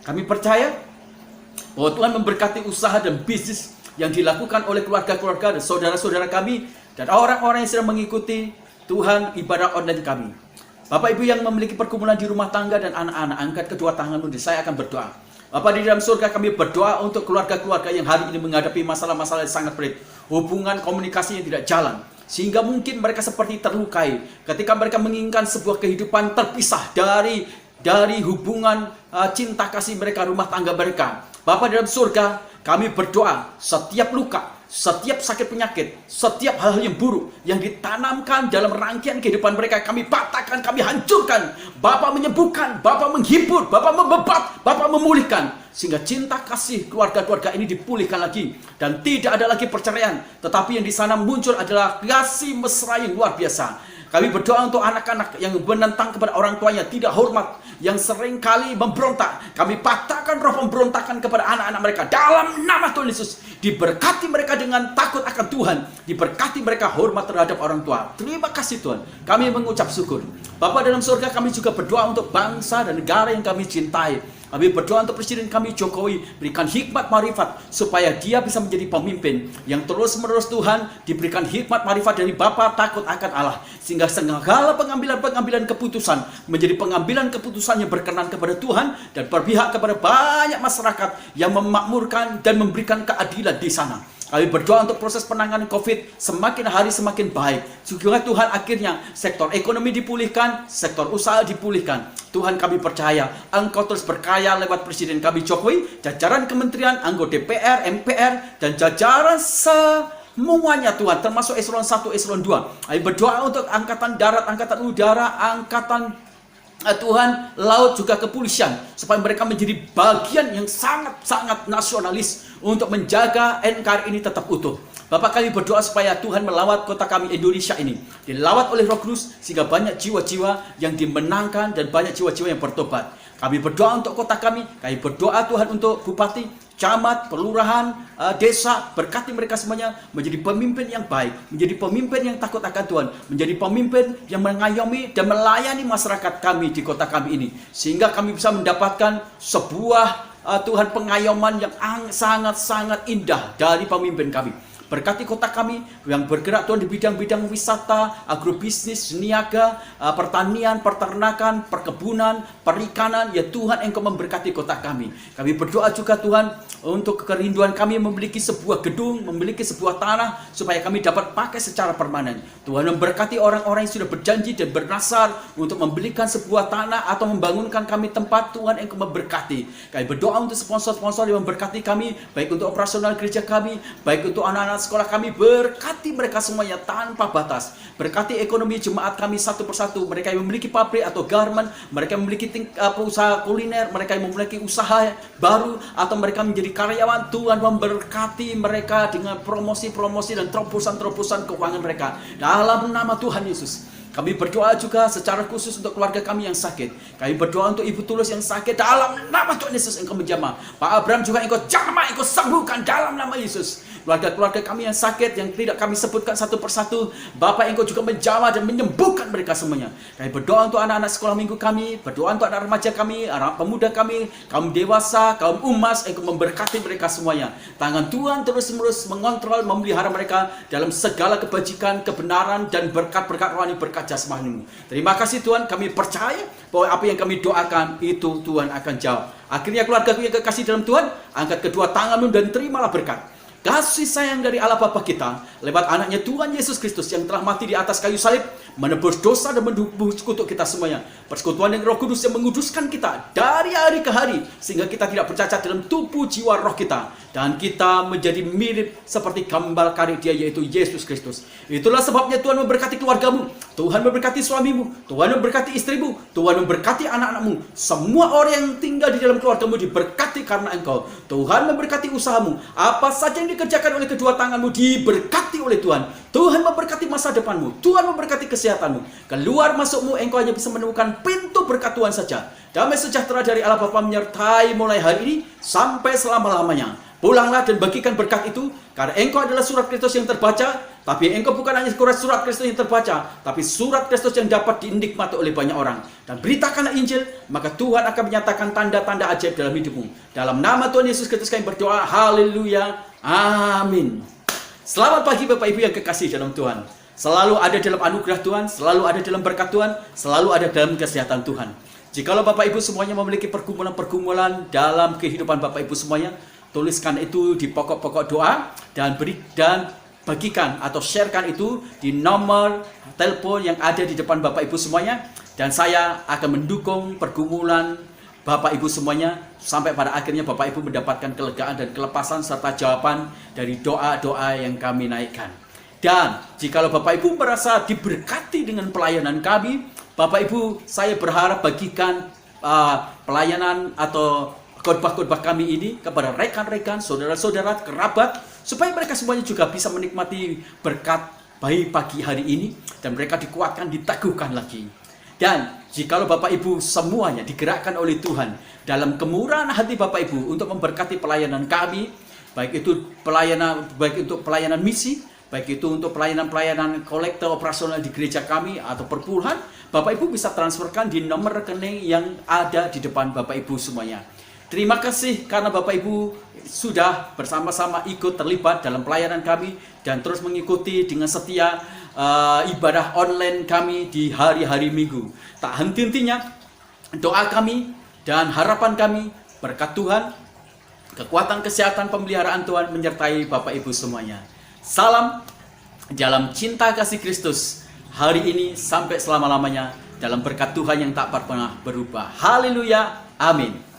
Kami percaya bahwa Tuhan memberkati usaha dan bisnis yang dilakukan oleh keluarga-keluarga dan saudara-saudara kami dan orang-orang yang sedang mengikuti Tuhan ibadah online kami. Bapak Ibu yang memiliki pergumulan di rumah tangga dan anak-anak, angkat kedua tanganmu dan saya akan berdoa. Bapak di dalam surga, kami berdoa untuk keluarga-keluarga yang hari ini menghadapi masalah-masalah yang sangat berat. Hubungan komunikasi yang tidak jalan. Sehingga mungkin mereka seperti terlukai ketika mereka menginginkan sebuah kehidupan terpisah dari hubungan cinta kasih mereka, rumah tangga mereka. Bapak di dalam surga, kami berdoa setiap luka, setiap sakit penyakit, setiap hal yang buruk yang ditanamkan dalam rangkaian kehidupan mereka, kami patahkan, kami hancurkan. Bapak menyembuhkan, Bapak menghibur, Bapak membebat, Bapak memulihkan. Sehingga cinta kasih keluarga-keluarga ini dipulihkan lagi. Dan tidak ada lagi perceraian. Tetapi yang di sana muncul adalah kasih mesra yang luar biasa. Kami berdoa untuk anak-anak yang menentang kepada orang tuanya, tidak hormat, yang sering kali memberontak. Kami patahkan roh pemberontakan kepada anak-anak mereka. Dalam nama Tuhan Yesus, diberkati mereka dengan takut akan Tuhan. Diberkati mereka hormat terhadap orang tua. Terima kasih Tuhan. Kami mengucap syukur. Bapak dalam surga, kami juga berdoa untuk bangsa dan negara yang kami cintai. Kami berdoa untuk Presiden kami Jokowi, berikan hikmat marifat supaya dia bisa menjadi pemimpin yang terus-menerus Tuhan diberikan hikmat marifat dari Bapa takut akan Allah, sehingga segala pengambilan keputusan menjadi pengambilan keputusan yang berkenan kepada Tuhan dan berpihak kepada banyak masyarakat yang memakmurkan dan memberikan keadilan di sana. Kami berdoa untuk proses penanganan COVID semakin hari semakin baik. Juga Tuhan akhirnya sektor ekonomi dipulihkan, sektor usaha dipulihkan. Tuhan kami percaya Engkau terus berkarya lewat Presiden kami Jokowi, jajaran kementerian, anggota DPR, MPR, dan jajaran semuanya Tuhan, termasuk eselon 1, eselon 2. Kami berdoa untuk angkatan darat, angkatan udara, angkatan Tuhan, laut, juga kepolisian, supaya mereka menjadi bagian yang sangat-sangat nasionalis untuk menjaga NKRI ini tetap utuh. Bapak kami berdoa supaya Tuhan melawat kota kami Indonesia ini, dilawat oleh Roh Kudus sehingga banyak jiwa-jiwa yang dimenangkan dan banyak jiwa-jiwa yang bertobat. Kami berdoa untuk kota kami berdoa Tuhan untuk bupati, camat, pelurahan, desa, berkati mereka semuanya menjadi pemimpin yang baik, menjadi pemimpin yang takut akan Tuhan, menjadi pemimpin yang mengayomi dan melayani masyarakat kami di kota kami ini, sehingga kami bisa mendapatkan sebuah Tuhan pengayoman yang sangat-sangat indah dari pemimpin kami. Berkati kota kami yang bergerak Tuhan di bidang-bidang wisata, agrobisnis, niaga, pertanian, peternakan, perkebunan, perikanan. Ya Tuhan, Engkau memberkati kota kami. Kami berdoa juga Tuhan untuk kerinduan kami memiliki sebuah gedung, memiliki sebuah tanah supaya kami dapat pakai secara permanen. Tuhan memberkati orang-orang yang sudah berjanji dan bernasar untuk membelikan sebuah tanah atau membangunkan kami tempat. Tuhan, Engkau memberkati. Kami berdoa untuk sponsor-sponsor yang memberkati kami, baik untuk operasional gereja kami, baik untuk anak-anak sekolah kami, berkati mereka semuanya tanpa batas. Berkati ekonomi jemaat kami satu persatu, mereka yang memiliki pabrik atau garment, mereka yang memiliki usaha kuliner, mereka yang memiliki usaha baru, atau mereka menjadi karyawan. Tuhan memberkati mereka dengan promosi-promosi dan terobosan-terobosan keuangan mereka dalam nama Tuhan Yesus. Kami berdoa juga secara khusus untuk keluarga kami yang sakit. Kami berdoa untuk Ibu Tulus yang sakit dalam nama Tuhan Yesus. Engkau menjamah. Pak Abraham juga Engkau jamah, Engkau sembuhkan dalam nama Yesus. Keluarga-keluarga kami yang sakit yang tidak kami sebutkan satu persatu, Bapak Engkau juga menjamah dan menyembuhkan mereka semuanya. Kami berdoa untuk anak-anak sekolah minggu kami, berdoa untuk anak remaja kami, anak pemuda kami, kaum dewasa, kaum umas. Engkau memberkati mereka semuanya. Tangan Tuhan terus-menerus mengontrol, memelihara mereka dalam segala kebajikan, kebenaran, dan berkat-berkat rohani, berkat jasmanimu. Terima kasih Tuhan, kami percaya bahwa apa yang kami doakan itu Tuhan akan jawab. Akhirnya keluarga yang kekasih dalam Tuhan, angkat kedua tanganmu dan terimalah berkat. kasih sayang dari Allah Bapa kita lewat anaknya Tuhan Yesus Kristus yang telah mati di atas kayu salib, menebus dosa dan menebus kutuk kita semuanya. Persekutuan dengan Roh Kudus yang menguduskan kita dari hari ke hari, sehingga kita tidak bercacat dalam tubuh jiwa roh kita, dan kita menjadi mirip seperti kambal karik Dia, yaitu Yesus Kristus. Itulah sebabnya Tuhan memberkati keluargamu, Tuhan memberkati suamimu, Tuhan memberkati istrimu, Tuhan memberkati anak-anakmu. Semua orang yang tinggal di dalam keluargamu diberkati karena engkau. Tuhan memberkati usahamu, apa saja yang dikerjakan oleh kedua tanganmu diberkati oleh Tuhan. Tuhan memberkati masa depanmu, Tuhan memberkati kesehatanmu. Keluar masukmu engkau hanya bisa menemukan pintu berkat Tuhan saja. Damai sejahtera dari Allah Bapa menyertai mulai hari ini sampai selama-lamanya. Pulanglah dan bagikan berkat itu, karena engkau adalah surat Kristus yang terbaca. Tapi engkau bukan hanya surat Kristus yang terbaca, tapi surat Kristus yang dapat dinikmati oleh banyak orang. Dan beritakanlah Injil, maka Tuhan akan menyatakan tanda-tanda ajaib dalam hidupmu. Dalam nama Tuhan Yesus Kristus kami berdoa. Haleluya. Amin. Selamat pagi Bapak Ibu yang kekasih dalam Tuhan. Selalu ada dalam anugerah Tuhan, selalu ada dalam berkat Tuhan, selalu ada dalam kesehatan Tuhan. Jikalau Bapak Ibu semuanya memiliki pergumulan-pergumulan dalam kehidupan Bapak Ibu semuanya, tuliskan itu di pokok-pokok doa dan bagikan atau sharekan itu di nomor telepon yang ada di depan Bapak Ibu semuanya, dan saya akan mendukung pergumulan Bapak Ibu semuanya sampai pada akhirnya Bapak Ibu mendapatkan kelegaan dan kelepasan serta jawaban dari doa-doa yang kami naikkan. Dan jikalau Bapak Ibu merasa diberkati dengan pelayanan kami, Bapak Ibu, saya berharap bagikan pelayanan atau khotbah-khotbah kami ini kepada rekan-rekan, saudara-saudara, kerabat, supaya mereka semuanya juga bisa menikmati berkat baik pagi hari ini, dan mereka dikuatkan, diteguhkan lagi. Dan jikalau Bapak Ibu semuanya digerakkan oleh Tuhan dalam kemurahan hati Bapak Ibu untuk memberkati pelayanan kami, baik itu pelayanan misi, baik itu untuk pelayanan kolektor operasional di gereja kami atau perpuluhan, Bapak Ibu bisa transferkan di nomor rekening yang ada di depan Bapak Ibu semuanya. Terima kasih karena Bapak Ibu sudah bersama-sama ikut terlibat dalam pelayanan kami dan terus mengikuti dengan setia ibadah online kami di hari-hari Minggu. Tak henti-hentinya doa kami dan harapan kami, berkat Tuhan, kekuatan kesehatan pemeliharaan Tuhan menyertai Bapak Ibu semuanya. Salam dalam cinta kasih Kristus hari ini sampai selama-lamanya, dalam berkat Tuhan yang tak pernah berubah. Haleluya. Amin.